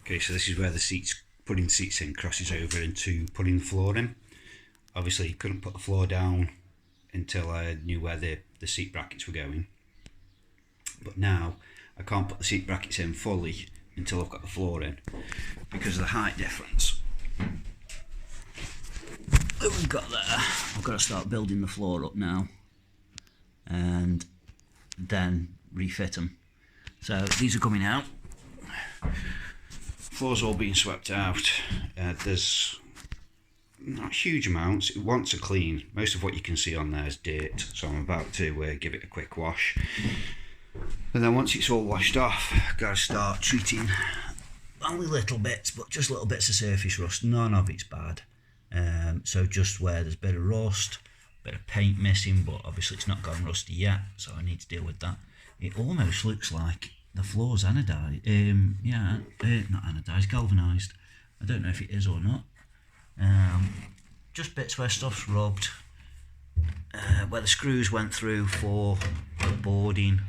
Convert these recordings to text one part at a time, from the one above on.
Okay, so this is where the seats, putting the seats in, crosses over into putting the floor in. Obviously couldn't put the floor down until I knew where the seat brackets were going, but now I can't put the seat brackets in fully until I've got the floor in because of the height difference that we've got there. I've got to start building the floor up now and then refit them. So these are coming out. Floor's all being swept out. There's not huge amounts. It wants a clean. Most of what you can see on there is dirt, so I'm about to give it a quick wash. And then once it's all washed off, I've got to start treating only little bits, but just little bits of surface rust. None of it's bad. So just where there's a bit of rust, a bit of paint missing, but obviously it's not gone rusty yet, so I need to deal with that. It almost looks like the floor's anodized. Not anodized, galvanized. I don't know if it is or not. Just bits where stuff's rubbed, where the screws went through for the boarding,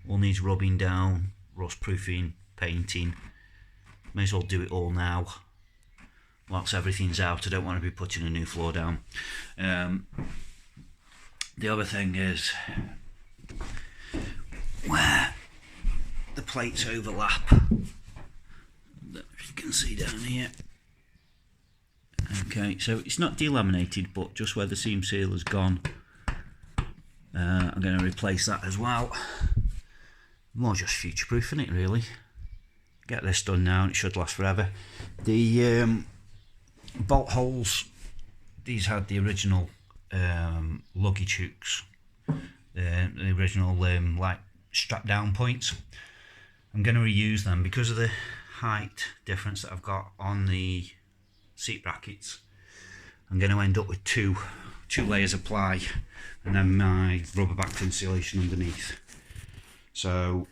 all needs rubbing down, rust proofing, painting. May as well do it all now whilst everything's out. I don't want to be putting a new floor down. The other thing is where the plates overlap, if you can see down here. Okay, so it's not delaminated, but just where the seam seal has gone, I'm going to replace that as well. More just future-proofing it, really. Get this done now and it should last forever. The bolt holes, these had the original luggage hooks, the original like strap down points. I'm going to reuse them because of the height difference that I've got on the seat brackets. I'm going to end up with two layers of ply and then my rubber backed insulation underneath. So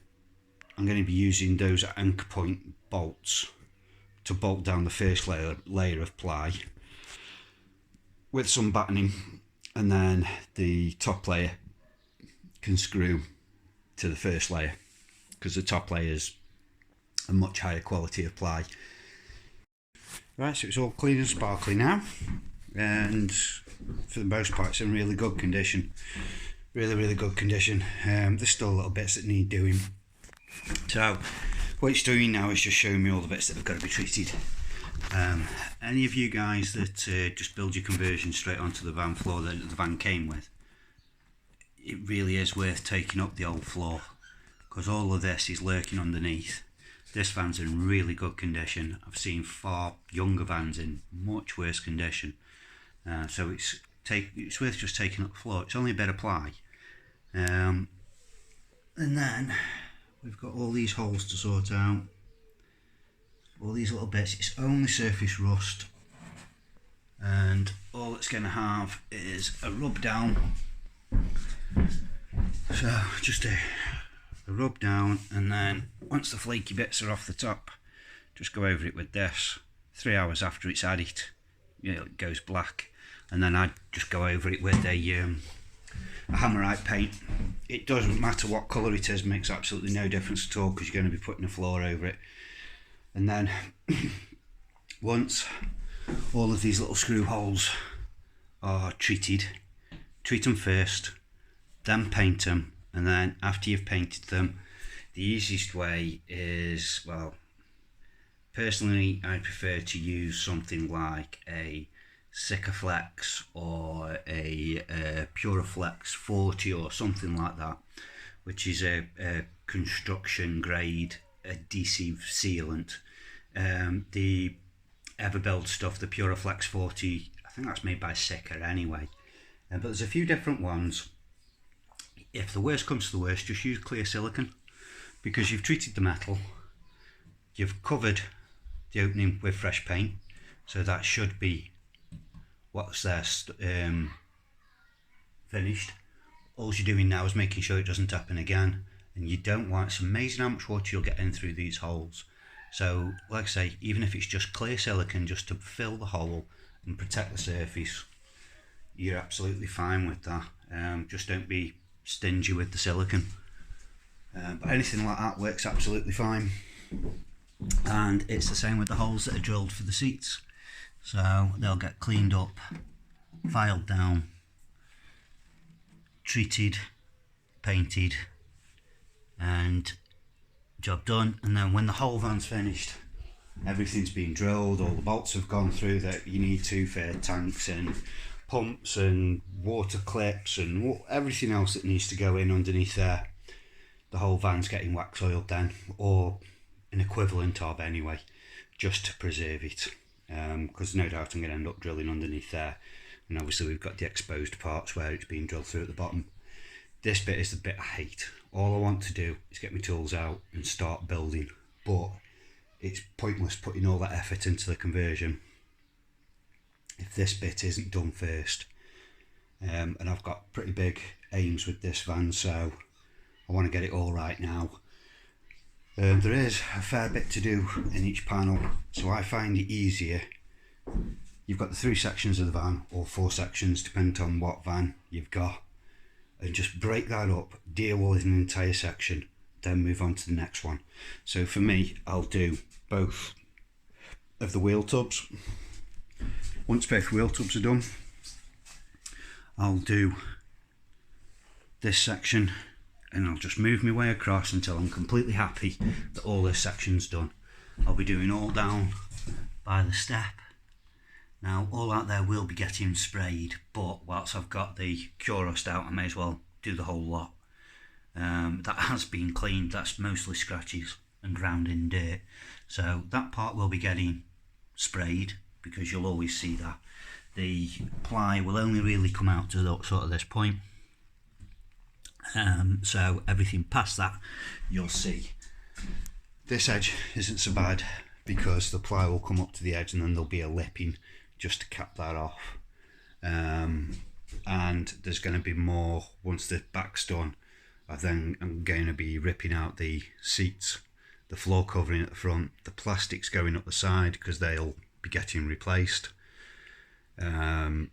I'm going to be using those anchor point bolts to bolt down the first layer of ply with some battening, and then the top layer can screw to the first layer because the top layer is a much higher quality of ply. Right, so it's all clean and sparkly now, and for the most part it's in really good condition. Really good condition. There's still little bits that need doing. So what it's doing now is just showing me all the bits that have got to be treated. Any of you guys that just build your conversion straight onto the van floor that the van came with, it really is worth taking up the old floor because all of this is lurking underneath. This van's in really good condition. I've seen far younger vans in much worse condition. So it's worth just taking up the floor. It's only a bit of ply. And then we've got all these holes to sort out. All these little bits, it's only surface rust. And all it's going to have is a rub down. So just a rub down, and then once the flaky bits are off the top, just go over it with this. 3 hours after it's added, it goes black, and then I just go over it with a hammerite paint. It doesn't matter what colour it is, makes absolutely no difference at all because you're going to be putting a floor over it. And then once all of these little screw holes are treated, treat them first, then paint them. And then after you've painted them, the easiest way is, well, personally I prefer to use something like a Sikaflex or a Puraflex 40 or something like that, which is a construction grade adhesive sealant. The Everbuild stuff, the Puraflex 40, I think that's made by Sika anyway. But there's a few different ones. If the worst comes to the worst, just use clear silicone because you've treated the metal, you've covered the opening with fresh paint, so that should be what's there finished. All you're doing now is making sure it doesn't happen again, and you don't want, it's amazing how much water you'll get in through these holes. So like I say, even if it's just clear silicone just to fill the hole and protect the surface, you're absolutely fine with that. Just don't be stingy with the silicone, but anything like that works absolutely fine. And it's the same with the holes that are drilled for the seats. So they'll get cleaned up, filed down, treated, painted, and job done. And then when the whole van's finished, everything's been drilled, all the bolts have gone through that you need to for tanks and pumps and water clips and everything else that needs to go in underneath there. The whole van's getting wax oiled then, or an equivalent of anyway, just to preserve it, because no doubt I'm going to end up drilling underneath there, and obviously we've got the exposed parts where it's being drilled through at the bottom. This bit is the bit I hate. All I want to do is get my tools out and start building, but it's pointless putting all that effort into the conversion if this bit isn't done first. And I've got pretty big aims with this van, so I want to get it all right now. There is a fair bit to do in each panel, so I find it easier. You've got the 3 sections of the van, or 4 sections depending on what van you've got, and just break that up, deal with an entire section, then move on to the next one. So for me, I'll do both of the wheel tubs. Once both wheel tubs are done, I'll do this section, and I'll just move my way across until I'm completely happy that all this section's done. I'll be doing all down by the step. Now all out there will be getting sprayed, but whilst I've got the cure rust out, I may as well do the whole lot. That has been cleaned, that's mostly scratches and ground in dirt, so that part will be getting sprayed, because you'll always see that. The ply will only really come out to sort of this point, so everything past that you'll see. This edge isn't so bad because the ply will come up to the edge and then there'll be a lipping just to cap that off, and there's going to be more once the back's done. I'm going to be ripping out the seats, the floor covering at the front, the plastics going up the side because they'll be getting replaced, and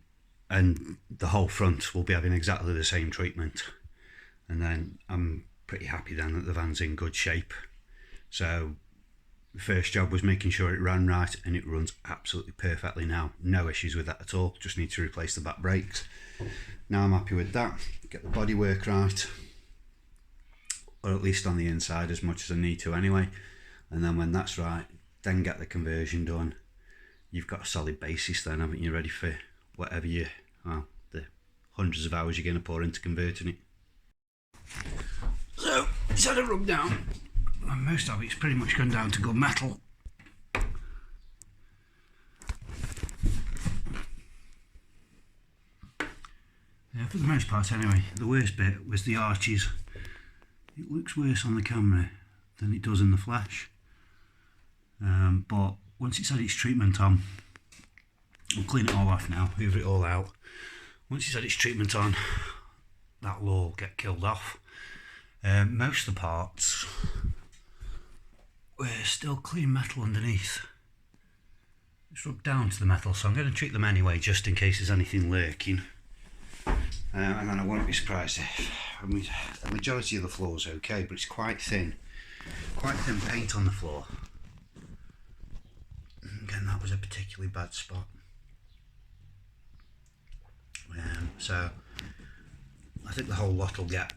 the whole front will be having exactly the same treatment. And then I'm pretty happy then that the van's in good shape. So the first job was making sure it ran right, and it runs absolutely perfectly now. No issues with that at all, just need to replace the back brakes. Now I'm happy with that, get the bodywork right, or at least on the inside as much as I need to anyway. And then when that's right, then get the conversion done. You've got a solid basis then, haven't you, ready for whatever the hundreds of hours you're going to pour into converting it. So it's had a rub down, and most of it's pretty much gone down to good metal. Yeah, for the most part anyway. The worst bit was the arches. It looks worse on the camera than it does in the flesh, but once it's had its treatment on, I'll clean it all off now, hoover it all out. Once it's had its treatment on, that will all get killed off. Most of the parts were still clean metal underneath. It's rubbed down to the metal, so I'm going to treat them anyway just in case there's anything lurking. And then I won't be surprised if the majority of the floor is okay, but it's quite thin paint on the floor. Again, that was a particularly bad spot. So I think the whole lot will get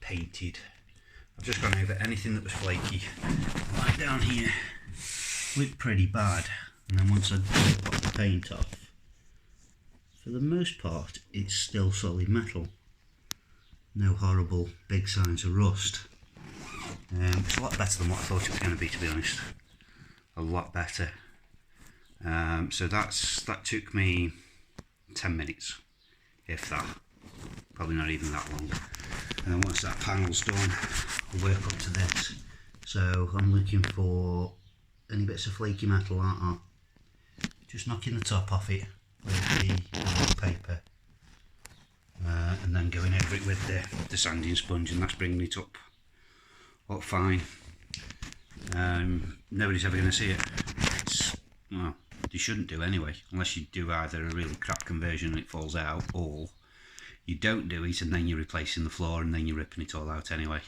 painted. I've just gone over anything that was flaky. Right down here looked pretty bad, and then once I pop the paint off, for the most part it's still solid metal. No horrible big signs of rust. It's a lot better than what I thought it was going to be, to be honest. A lot better. So that took me 10 minutes, if that. Probably not even that long. And then once that panel's done, I'll work up to this. So I'm looking for any bits of flaky metal like that. Just knocking the top off it with the paper, and then going over it with the sanding sponge, and that's bringing it up fine. Nobody's ever going to see it. Well, you shouldn't do anyway, unless you do either a really crap conversion and it falls out, or you don't do it and then you're replacing the floor and then you're ripping it all out anyway.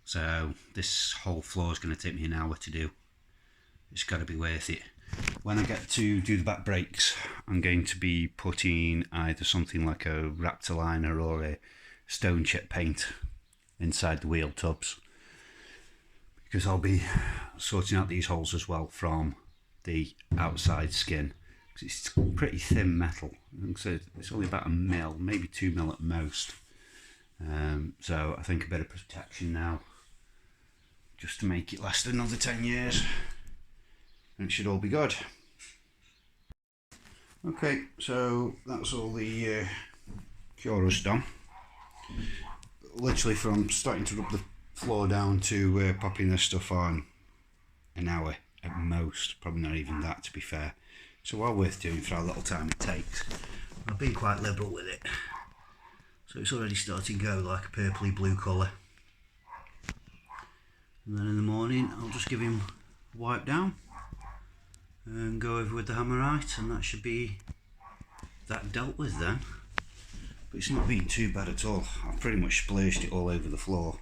So this whole floor is going to take me an hour to do. It's got to be worth it. When I get to do the back brakes, I'm going to be putting either something like a Raptor liner or a stone chip paint inside the wheel tubs, because I'll be sorting out these holes as well from the outside skin, because it's pretty thin metal. So it's only about 1 mil, maybe 2 mil at most. So I think a bit of protection now, just to make it last another 10 years, and it should all be good. Okay, so that's all the cure rust done. Literally from starting to rub the floor down to popping this stuff on, an hour at most, probably not even that, to be fair. So well worth doing for how little time it takes. I've been quite liberal with it, so it's already starting to go like a purpley blue colour. And then in the morning I'll just give him a wipe down and go over with the Hammerite, and that should be that dealt with then. But it's not been too bad at all. I've pretty much splashed it all over the floor,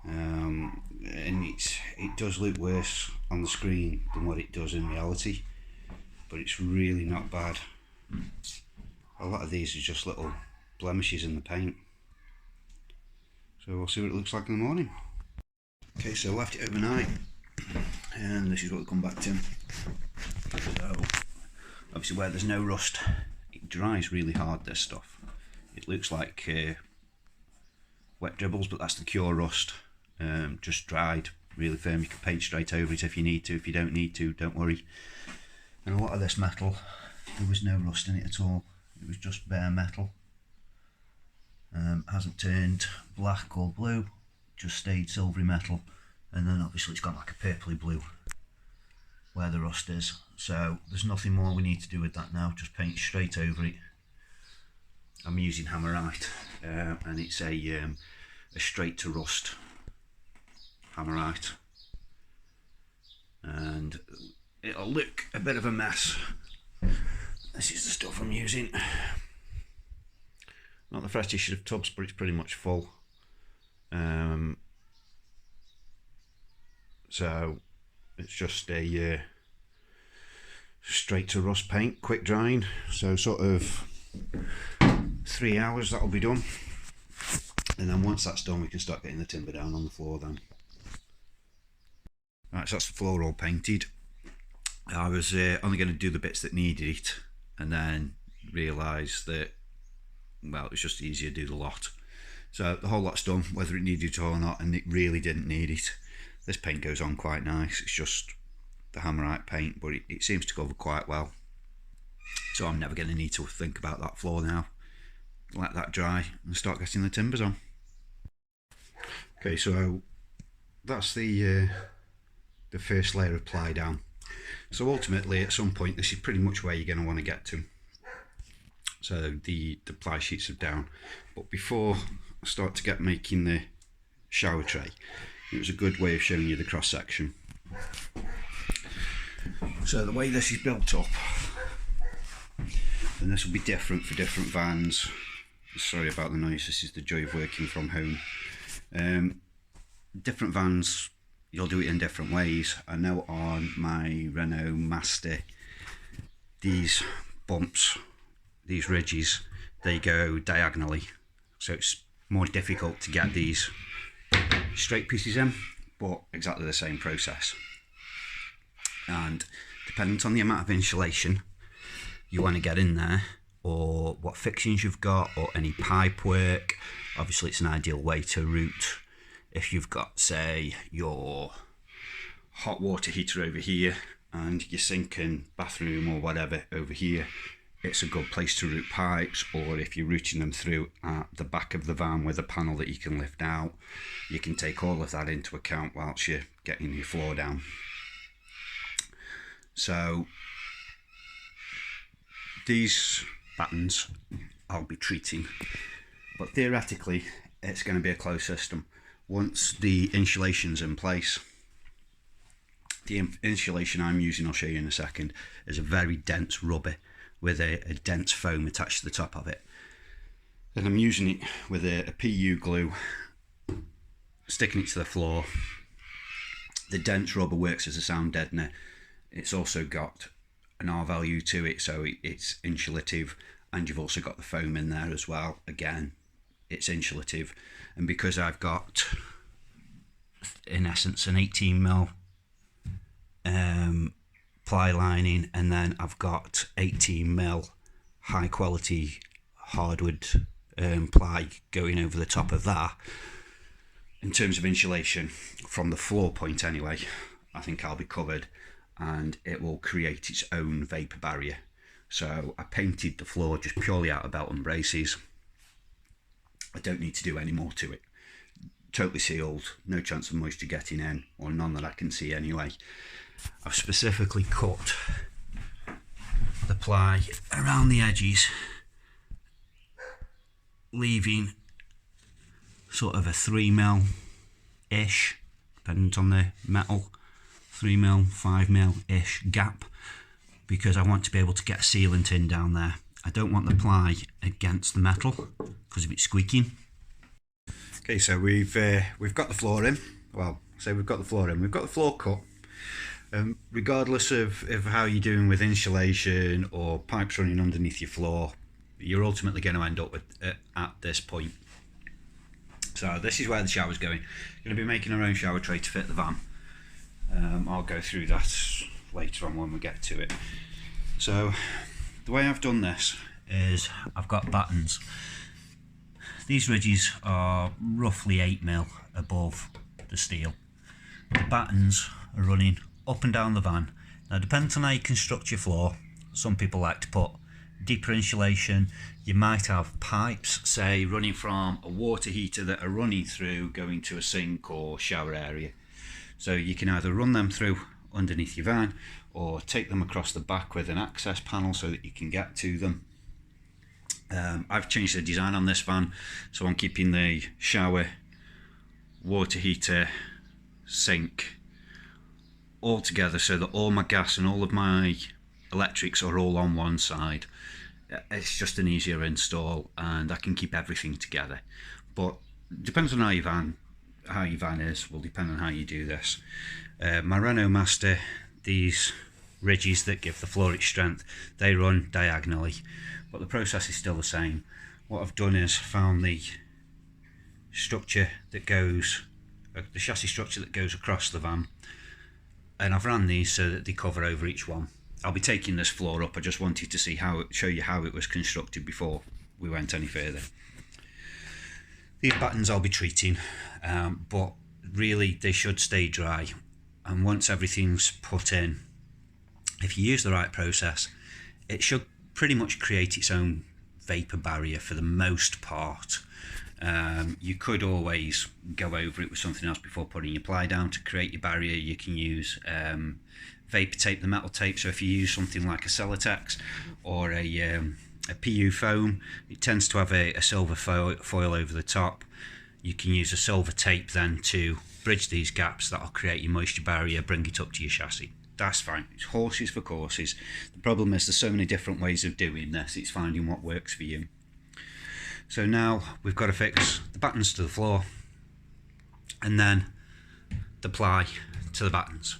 and it does look worse on the screen than what it does in reality, but it's really not bad. A lot of these are just little blemishes in the paint, so we'll see what it looks like in the morning. Okay, so I left it overnight, and this is what we'll come back to. So obviously where there's no rust, it dries really hard, this stuff. It looks like wet dribbles, but that's the cure rust, just dried really firm. You can paint straight over it if you need to. If you don't need to, don't worry. And a lot of this metal, there was no rust in it at all. It was just bare metal. Hasn't turned black or blue, just stayed silvery metal, and then obviously it's got like a purpley blue where the rust is. So there's nothing more we need to do with that now, just paint straight over it. I'm using Hammerite, and it's a straight to rust Hammerite, and it'll look a bit of a mess. This is the stuff I'm using. Not the freshest of tubs, but it's pretty much full. So it's just a straight to rust paint, quick drying. So sort of 3 hours that'll be done, and then once that's done we can start getting the timber down on the floor then. Right, so that's the floor all painted. I was only going to do the bits that needed it, and then realised that, well, it was just easier to do the lot. So the whole lot's done, whether it needed it or not, and it really didn't need it. This paint goes on quite nice. It's just the Hammerite paint, but it seems to cover quite well. So I'm never going to need to think about that floor now. Let that dry and start getting the timbers on. Okay, so that's the first layer of ply down. So ultimately, at some point, this is pretty much where you're going to want to get to. So the ply sheets are down, but before I start to get making the shower tray, it was a good way of showing you the cross section. So the way this is built up, and this will be different for different vans. Sorry about the noise, this is the joy of working from home. Different vans, you'll do it in different ways. I know on my Renault Master, these bumps, these ridges, they go diagonally, so it's more difficult to get these straight pieces in, but exactly the same process. And depending on the amount of insulation you want to get in there, or what fixings you've got, or any pipe work, obviously it's an ideal way to route. If you've got, say, your hot water heater over here and your sink and bathroom or whatever over here, it's a good place to route pipes. Or if you're routing them through at the back of the van with a panel that you can lift out, you can take all of that into account whilst you're getting your floor down. So these battens I'll be treating, but theoretically it's going to be a closed system. Once the insulation's in place, the insulation I'm using, I'll show you in a second, is a very dense rubber with a dense foam attached to the top of it. Then I'm using it with a PU glue sticking it to the floor. The dense rubber works as a sound deadener. It's also got an R value to it, so it's insulative, and you've also got the foam in there as well. Again, it's insulative, and because I've got, in essence, an 18mm ply lining, and then I've got 18mm high quality hardwood ply going over the top of that, in terms of insulation from the floor point anyway, I think I'll be covered, and it will create its own vapour barrier. So I painted the floor just purely out of belt and braces. I don't need to do any more to it. Totally sealed, no chance of moisture getting in, or none that I can see anyway. I've specifically cut the ply around the edges, leaving sort of a 3mm ish, depending on the metal, 3mm, 5mm ish gap, because I want to be able to get a sealant in down there. I don't want the ply against the metal because of it squeaking. Okay, so we've got the floor in. Well, so we've got the floor in. We've got the floor cut. Regardless of how you're doing with insulation or pipes running underneath your floor, you're ultimately going to end up at this point. So this is where the shower's going. We're going to be making our own shower tray to fit the van. I'll go through that later on when we get to it. So the way I've done this is I've got battens. These ridges are roughly 8mm above the steel. The battens are running up and down the van. Now, depending on how you construct your floor, some people like to put deeper insulation. You might have pipes, say, running from a water heater that are running through, going to a sink or shower area. So you can either run them through underneath your van, or take them across the back with an access panel so that you can get to them. I've changed the design on this van, so I'm keeping the shower, water heater, sink all together, so that all my gas and all of my electrics are all on one side. It's just an easier install, and I can keep everything together. But depends on how your van is, will depend on how you do this. My Renault Master, these ridges that give the floor its strength, they run diagonally, but the process is still the same. What I've done is found the structure that goes, the chassis structure that goes across the van, and I've ran these so that they cover over each one. I'll be taking this floor up. I just wanted to see show you how it was constructed before we went any further. These battens I'll be treating, but really they should stay dry, and once everything's put in, if you use the right process, it should pretty much create its own vapour barrier for the most part. You could always go over it with something else before putting your ply down to create your barrier. You can use vapor tape, the metal tape. So if you use something like a Celotex or a PU foam, it tends to have a silver foil over the top. You can use a silver tape then to bridge these gaps. That'll create your moisture barrier, bring it up to your chassis. That's fine. It's horses for courses. The problem is there's so many different ways of doing this. It's finding what works for you. So now we've got to fix the battens to the floor, and then the ply to the battens.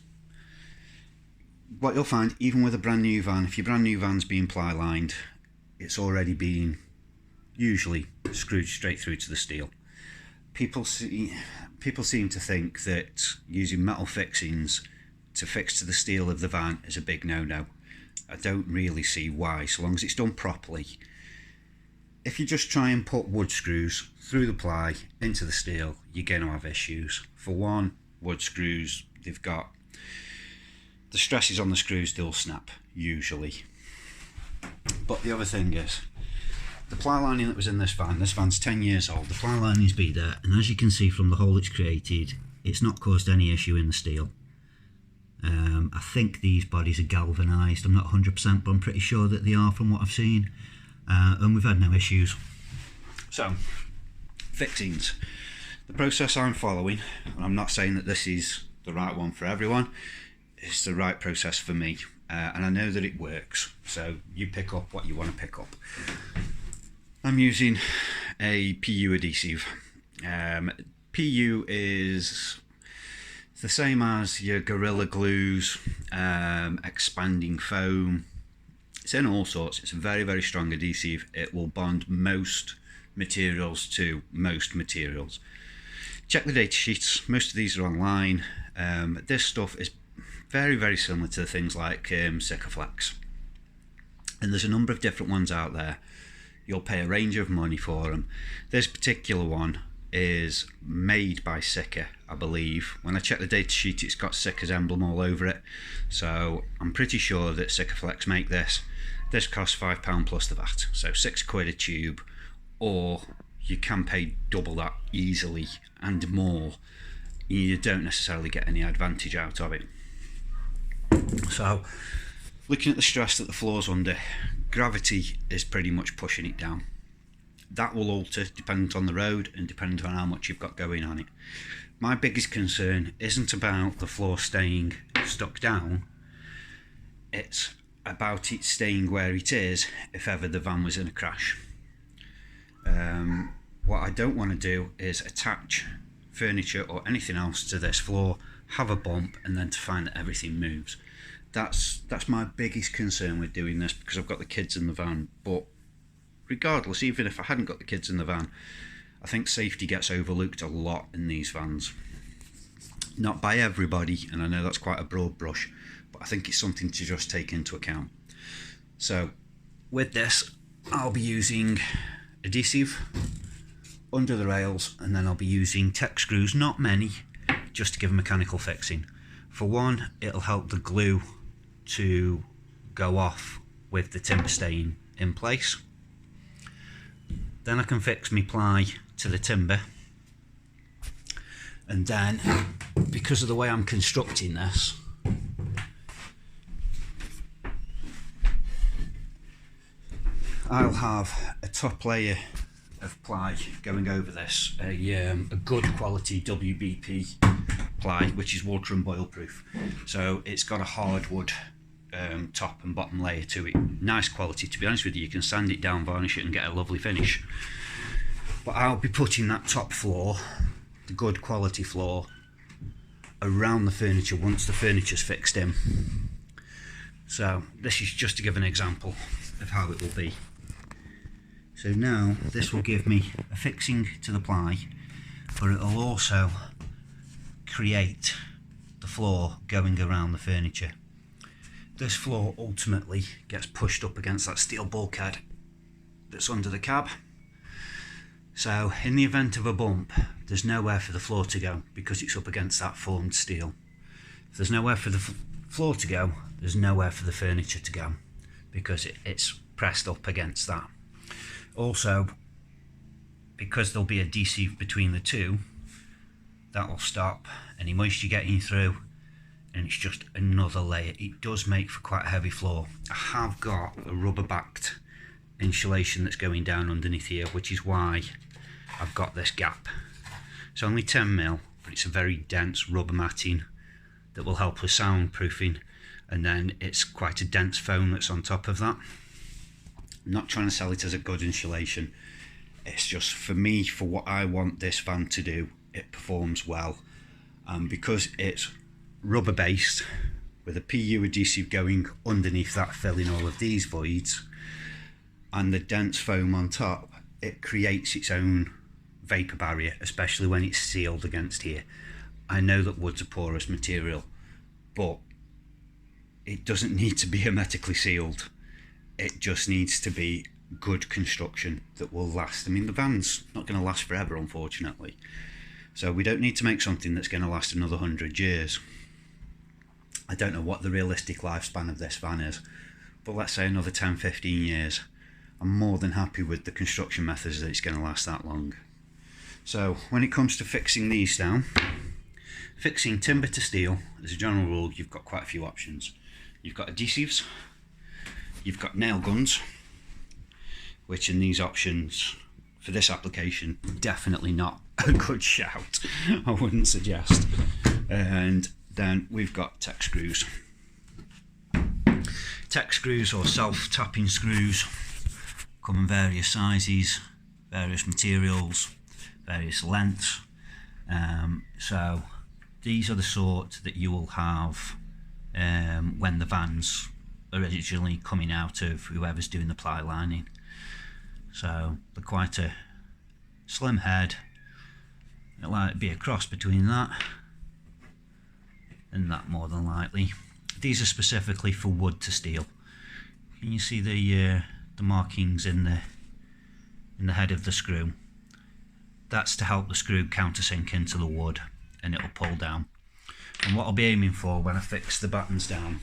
What you'll find, even with a brand new van, if your brand new van's being ply lined, it's already been usually screwed straight through to the steel. People seem to think that using metal fixings to fix to the steel of the van is a big no-no. I don't really see why, so long as it's done properly. If you just try and put wood screws through the ply into the steel, you're going to have issues. For one, wood screws, they've got the stresses on the screws, they'll snap usually. But the other thing is, the ply lining that was in this van's 10 years old. The ply lining's been there, and as you can see from the hole it's created, it's not caused any issue in the steel. I think these bodies are galvanised. I'm not 100%, but I'm pretty sure that they are from what I've seen. And we've had no issues. So, fixings. The process I'm following, and I'm not saying that this is the right one for everyone, it's the right process for me. And I know that it works. So, you pick up what you want to pick up. I'm using a PU adhesive. PU is the same as your Gorilla Glues, expanding foam. It's in all sorts. It's a very, very strong adhesive. It will bond most materials to most materials. Check the data sheets. Most of these are online. This stuff is very, very similar to things like Sikaflex. And there's a number of different ones out there. You'll pay a range of money for them. This particular one is made by Sika, I believe. When I check the data sheet, it's got Sika's emblem all over it. So I'm pretty sure that Sikaflex make this. This costs £5 plus the VAT. So £6 a tube, or you can pay double that easily and more. You don't necessarily get any advantage out of it. So looking at the stress that the floor's under, gravity is pretty much pushing it down. That will alter dependent on the road and dependent on how much you've got going on it. My biggest concern isn't about the floor staying stuck down, it's about it staying where it is if ever the van was in a crash. What I don't want to do is attach furniture or anything else to this floor, have a bump, and then to find that everything moves. That's my biggest concern with doing this, because I've got the kids in the van. But regardless, even if I hadn't got the kids in the van, I think safety gets overlooked a lot in these vans. Not by everybody, and I know that's quite a broad brush, but I think it's something to just take into account. So with this, I'll be using adhesive under the rails, and then I'll be using tech screws, not many, just to give a mechanical fixing. For one, it'll help the glue to go off with the timber staying in place. Then I can fix my ply to the timber, and then because of the way I'm constructing this, I'll have a top layer of ply going over this, a good quality WBP ply, which is water and boil proof. So it's got a hardwood top and bottom layer to it. Nice quality, to be honest with you. You can sand it down, varnish it, and get a lovely finish. But I'll be putting that top floor, the good quality floor, around the furniture once the furniture's fixed in. So this is just to give an example of how it will be. So now this will give me a fixing to the ply, but it will also create the floor going around the furniture. This floor ultimately gets pushed up against that steel bulkhead that's under the cab. So in the event of a bump, there's nowhere for the floor to go because it's up against that formed steel. If there's nowhere for the floor to go, there's nowhere for the furniture to go because it's pressed up against that. Also, because there'll be adhesive between the two, that will stop any moisture getting through, and it's just another layer. It does make for quite a heavy floor. I have got a rubber backed insulation that's going down underneath here, which is why I've got this gap. It's only 10mm, but it's a very dense rubber matting that will help with soundproofing, and then it's quite a dense foam that's on top of that. I'm not trying to sell it as a good insulation, it's just for me, for what I want this van to do, it performs well. Because it's rubber based with a PU adhesive going underneath that, filling all of these voids, and the dense foam on top, it creates its own vapour barrier, especially when it's sealed against here. I know that wood's a porous material, but it doesn't need to be hermetically sealed. It just needs to be good construction that will last. I mean, the van's not going to last forever, unfortunately. So we don't need to make something that's going to last another 100 years. I don't know what the realistic lifespan of this van is, but let's say another 10-15 years. I'm more than happy with the construction methods that it's going to last that long. So when it comes to fixing these down, fixing timber to steel, as a general rule, you've got quite a few options. You've got adhesives, you've got nail guns, which in these options, for this application, definitely not a good shout. I wouldn't suggest. And then we've got tech screws. Tech screws or self-tapping screws come in various sizes, various materials, various lengths. So these are the sort that you will have when the van's originally coming out of whoever's doing the ply lining. So they're quite a slim head. It'll like be a cross between that and that, more than likely. These are specifically for wood to steel. Can you see the markings in the head of the screw? That's to help the screw countersink into the wood, and it'll pull down. And what I'll be aiming for when I fix the battens down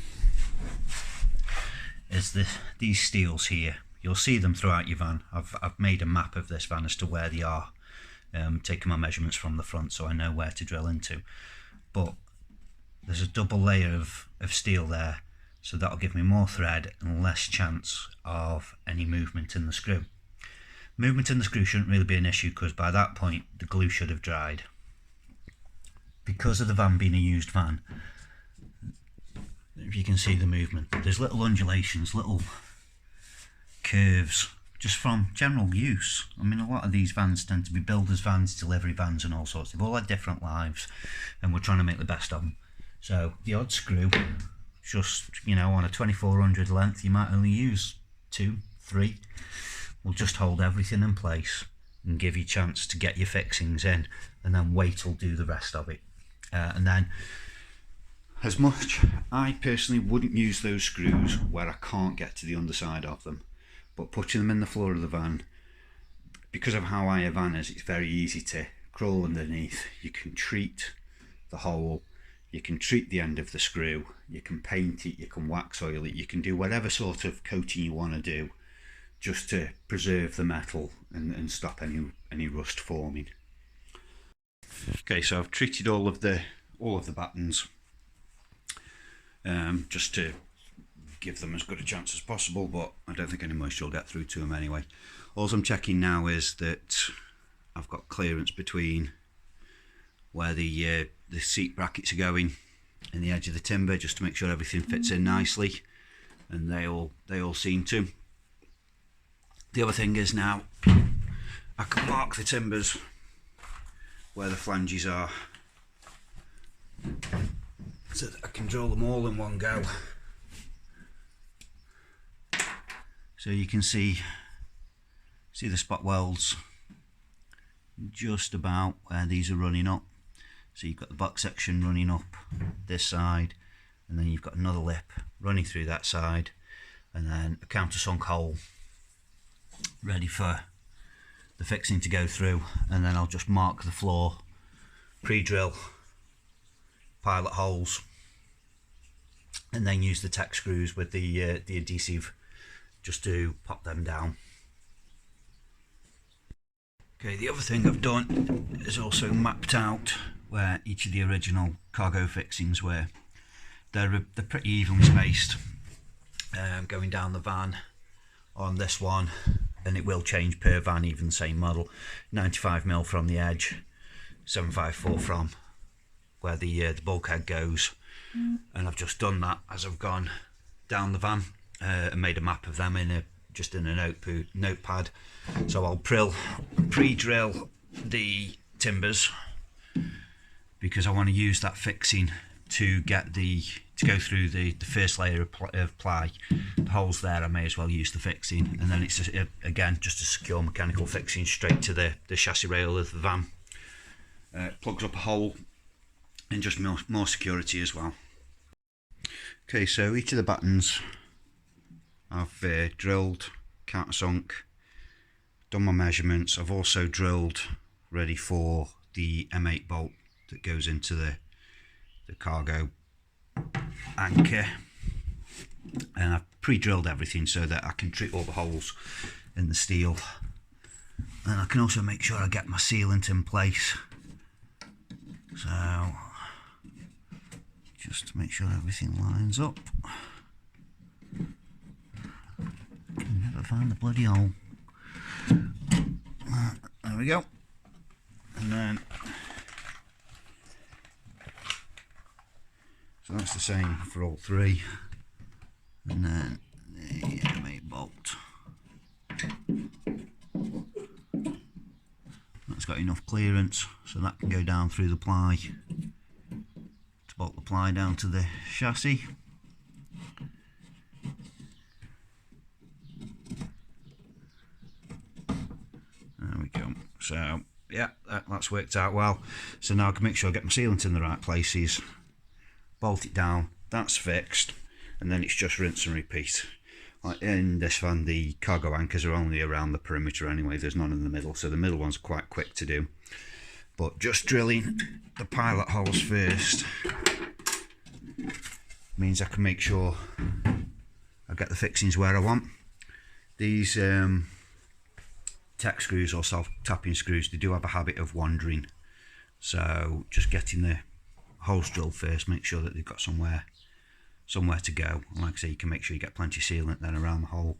is these steels here. You'll see them throughout your van. I've made a map of this van as to where they are, taking my measurements from the front so I know where to drill into. But there's a double layer of steel there, so that'll give me more thread and less chance of any movement in the screw. Movement in the screw shouldn't really be an issue because by that point the glue should have dried. Because of the van being a used van, if you can see the movement, there's little undulations, little curves, just from general use. I mean, a lot of these vans tend to be builders' vans, delivery vans and all sorts. They've all had different lives and we're trying to make the best of them. So the odd screw, just, you know, on a 2400 length, you might only use 2, 3. Will just hold everything in place and give you a chance to get your fixings in, and then wait till do the rest of it. And then, as much, I personally wouldn't use those screws where I can't get to the underside of them, but putting them in the floor of the van, because of how high a van is, it's very easy to crawl underneath. You can treat the hole, you can treat the end of the screw, you can paint it, you can wax oil it, you can do whatever sort of coating you want to do just to preserve the metal and stop any rust forming. Okay, so I've treated all of the battens just to give them as good a chance as possible, but I don't think any moisture will get through to them anyway. All I'm checking now is that I've got clearance between where the seat brackets are going and the edge of the timber, just to make sure everything fits in nicely, and they all seem to. The other thing is now I can mark the timbers where the flanges are so that I can drill them all in one go. So you can see the spot welds just about where these are running up. So you've got the box section running up this side, and then you've got another lip running through that side, and then a countersunk hole ready for the fixing to go through. And then I'll just mark the floor, pre-drill pilot holes, and then use the tech screws with the adhesive just to pop them down. Okay, the other thing I've done is also mapped out where each of the original cargo fixings were. They're pretty evenly spaced going down the van on this one, and it will change per van, even the same model. 95mm from the edge, 754 from where the bulkhead goes, and I've just done that as I've gone down the van and made a map of them just in a notepad. So I'll pre-drill the timbers because I want to use that fixing to get to go through the first layer of ply. The holes there, I may as well use the fixing, and then it's just, again, just a secure mechanical fixing straight to the chassis rail of the van. Plugs up a hole and just more security as well. Okay, so each of the battens I've drilled, countersunk, done my measurements. I've also drilled ready for the M8 bolt that goes into the cargo anchor, and I've pre-drilled everything so that I can treat all the holes in the steel, and I can also make sure I get my sealant in place, so just to make sure everything lines up. I can never find the bloody hole. There we go. And then so that's the same for all three, and then the M8 bolt. That's that's got enough clearance, so that can go down through the ply to bolt the ply down to the chassis. There we go. So yeah, that's worked out well. So now I can make sure I get my sealant in the right places, bolt it down, that's fixed, and then it's just rinse and repeat. Like in this van, the cargo anchors are only around the perimeter anyway, there's none in the middle, so the middle one's quite quick to do. But just drilling the pilot holes first means I can make sure I get the fixings where I want. These tech screws or self-tapping screws, they do have a habit of wandering, so just getting the holes drilled first, make sure that they've got somewhere to go. And like I say, you can make sure you get plenty of sealant then around the hole.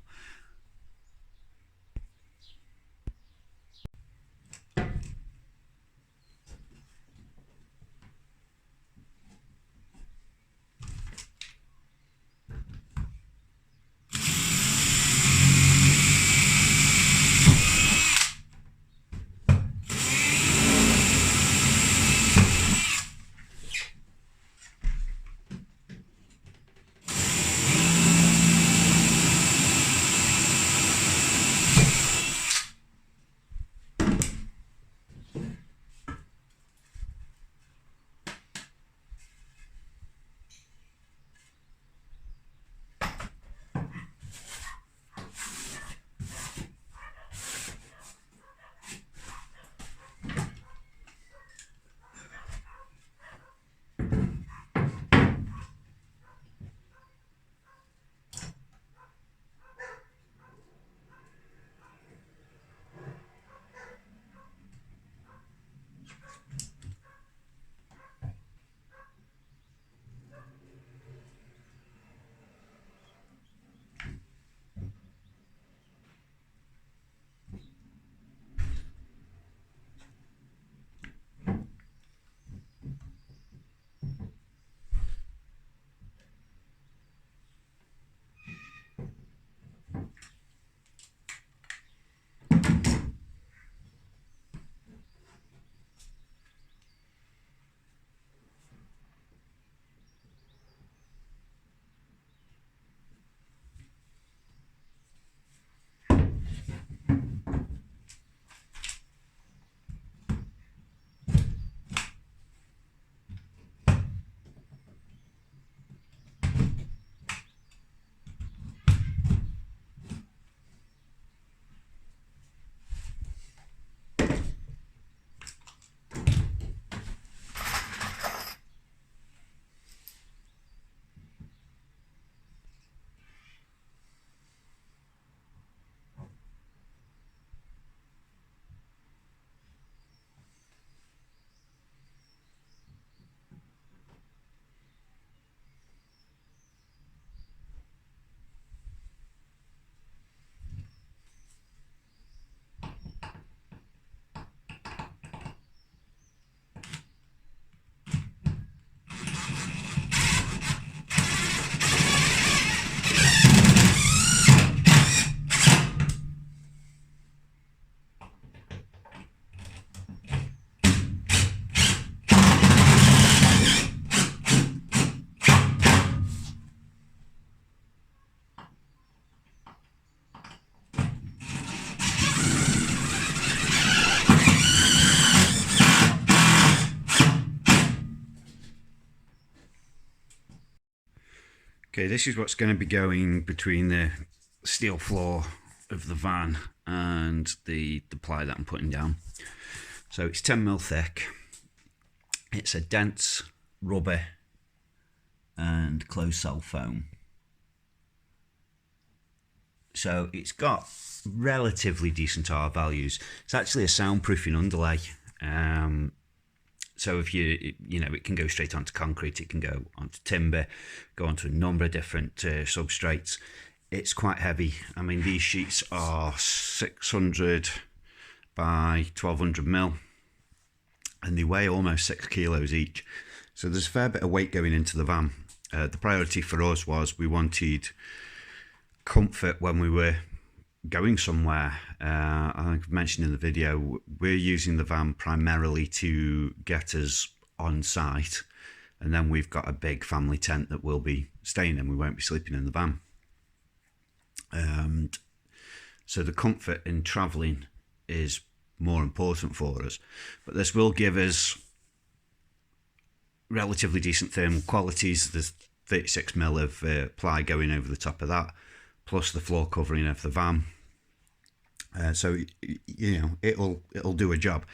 Okay, this is what's going to be going between the steel floor of the van and the ply that I'm putting down. So it's 10mm thick. It's a dense rubber and closed cell foam. So it's got relatively decent R values. It's actually a soundproofing underlay. So if you know, it can go straight onto concrete, it can go onto timber, go onto a number of different substrates. It's quite heavy. I mean, these sheets are 600 by 1200mm, and they weigh almost 6 kilos each. So there's a fair bit of weight going into the van. The priority for us was we wanted comfort when we were going somewhere. I think I've mentioned in the video, we're using the van primarily to get us on site, and then we've got a big family tent that we'll be staying in. We won't be sleeping in the van. So the comfort in travelling is more important for us, but this will give us relatively decent thermal qualities. There's 36mm of ply going over the top of that, plus the floor covering of the van. So you know, it'll do a job,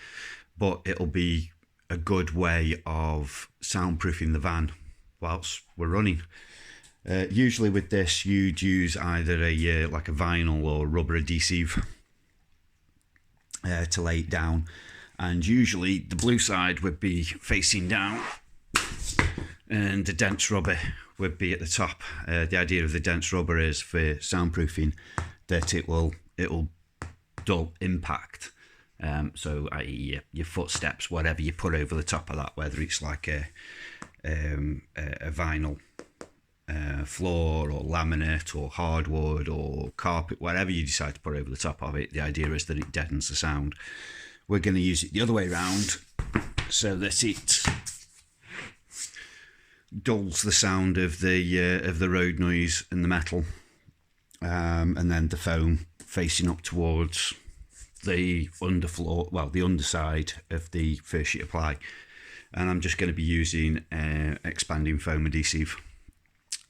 but it'll be a good way of soundproofing the van whilst we're running. Usually with this, you'd use either like a vinyl or rubber adhesive to lay it down, and usually the blue side would be facing down and the dense rubber would be at the top. The idea of the dense rubber is for soundproofing that it'll dull impact, so i.e. your footsteps, whatever you put over the top of that, whether it's like a vinyl floor or laminate or hardwood or carpet, whatever you decide to put over the top of it, the idea is that it deadens the sound. We're going to use it the other way around so that it dulls the sound of the road noise and the metal, and then the foam facing up towards the underfloor, well, the underside of the first sheet of ply. And I'm just going to be using expanding foam adhesive.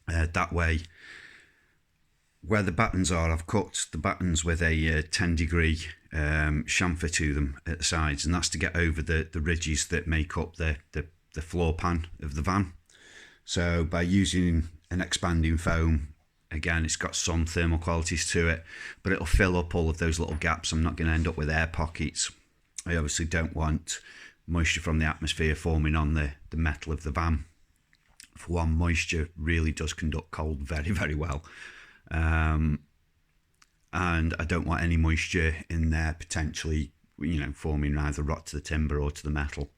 That way, where the battens are, I've cut the battens with a 10-degree chamfer to them at the sides, and that's to get over the ridges that make up the floor pan of the van. So by using an expanding foam, again, it's got some thermal qualities to it, but it'll fill up all of those little gaps. I'm not going to end up with air pockets. I obviously don't want moisture from the atmosphere forming on the metal of the van. For one, moisture really does conduct cold very, very well. And I don't want any moisture in there potentially, you know, forming either rot to the timber or to the metal.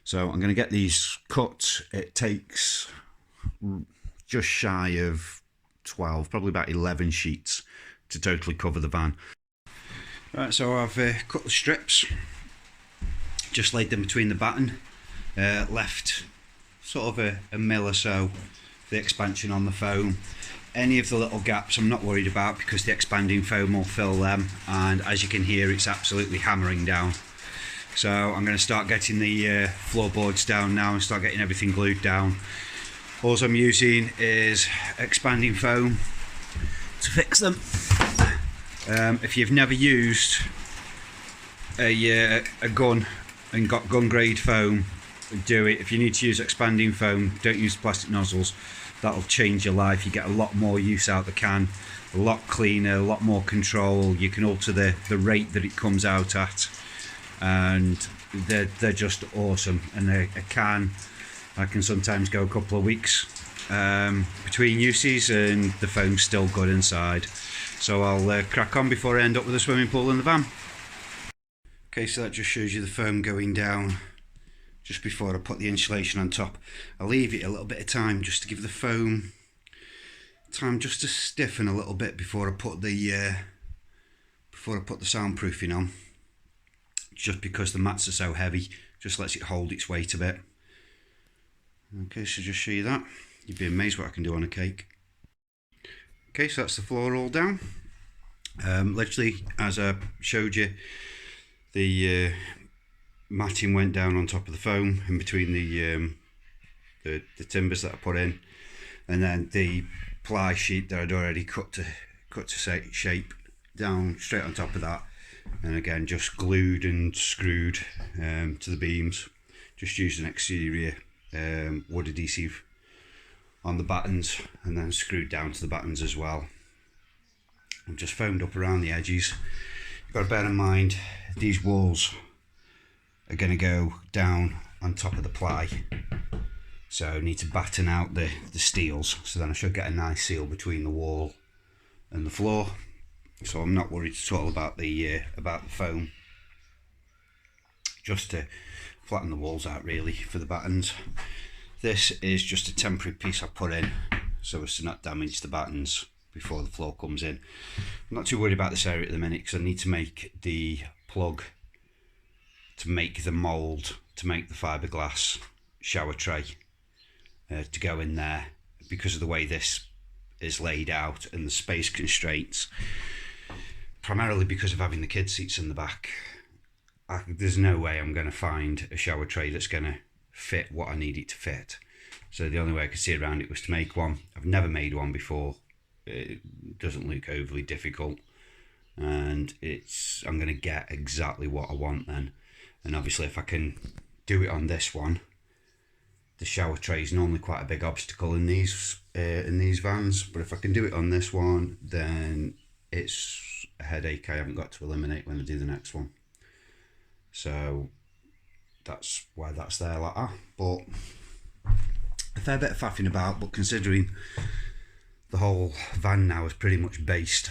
So I'm going to get these cut. It takes just shy of 12, probably about 11 sheets to totally cover the van. Right, so I've cut the strips, just laid them between the batten, left sort of a mil or so for the expansion on the foam. Any of the little gaps I'm not worried about because the expanding foam will fill them, and as you can hear, it's absolutely hammering down. So I'm going to start getting the floorboards down now and start getting everything glued down. All I'm using is expanding foam to fix them. If you've never used a gun and got gun grade foam, do it. If you need to use expanding foam, don't use plastic nozzles. That'll change your life. You get a lot more use out the can, a lot cleaner, a lot more control. You can alter the rate that it comes out at, and they're just awesome. And a can, I can sometimes go a couple of weeks between uses and the foam's still good inside. So I'll crack on before I end up with a swimming pool in the van. Okay, so that just shows you the foam going down just before I put the insulation on top. I'll leave it a little bit of time just to give the foam time just to stiffen a little bit before I put the soundproofing on. Just because the mats are so heavy, just lets it hold its weight a bit. Okay, so just show you that. You'd be amazed what I can do on a cake. Okay, so that's the floor all down. Literally, as I showed you, the matting went down on top of the foam in between the timbers that I put in, and then the ply sheet that I'd already cut to shape down straight on top of that, and again just glued and screwed to the beams. Just used an exterior wood adhesive on the battens and then screwed down to the battens as well. I've just foamed up around the edges. You've got to bear in mind these walls are going to go down on top of the ply, so I need to batten out the steels, so then I should get a nice seal between the wall and the floor. So I'm not worried at all about the foam, just to flatten the walls out really for the battens. This is just a temporary piece I put in so as to not damage the battens before the floor comes in. I'm not too worried about this area at the minute because I need to make the plug to make the mould, to make the fiberglass shower tray to go in there, because of the way this is laid out and the space constraints, primarily because of having the kid seats in the back. There's no way I'm going to find a shower tray that's going to fit what I need it to fit. So the only way I could see around it was to make one. I've never made one before. It doesn't look overly difficult, and I'm going to get exactly what I want then. And obviously if I can do it on this one, the shower tray is normally quite a big obstacle in these vans, but if I can do it on this one, then it's a headache I haven't got to eliminate when I do the next one. So that's why that's there like that. But a fair bit of faffing about, but considering the whole van now is pretty much based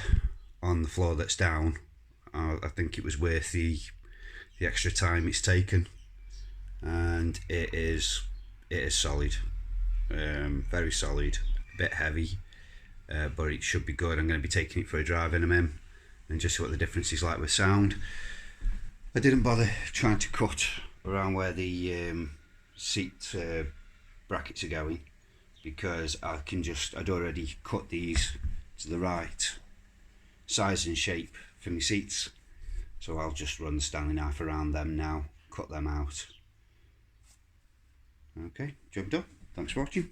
on the floor that's down, I think it was worth the extra time it's taken. And it is solid, very solid, a bit heavy, but it should be good. I'm going to be taking it for a drive in a minute and just see what the difference is like with sound. I didn't bother trying to cut around where the seat brackets are going, because I'd already cut these to the right size and shape for my seats, so I'll just run the Stanley knife around them now, cut them out. Okay, job done. Thanks for watching.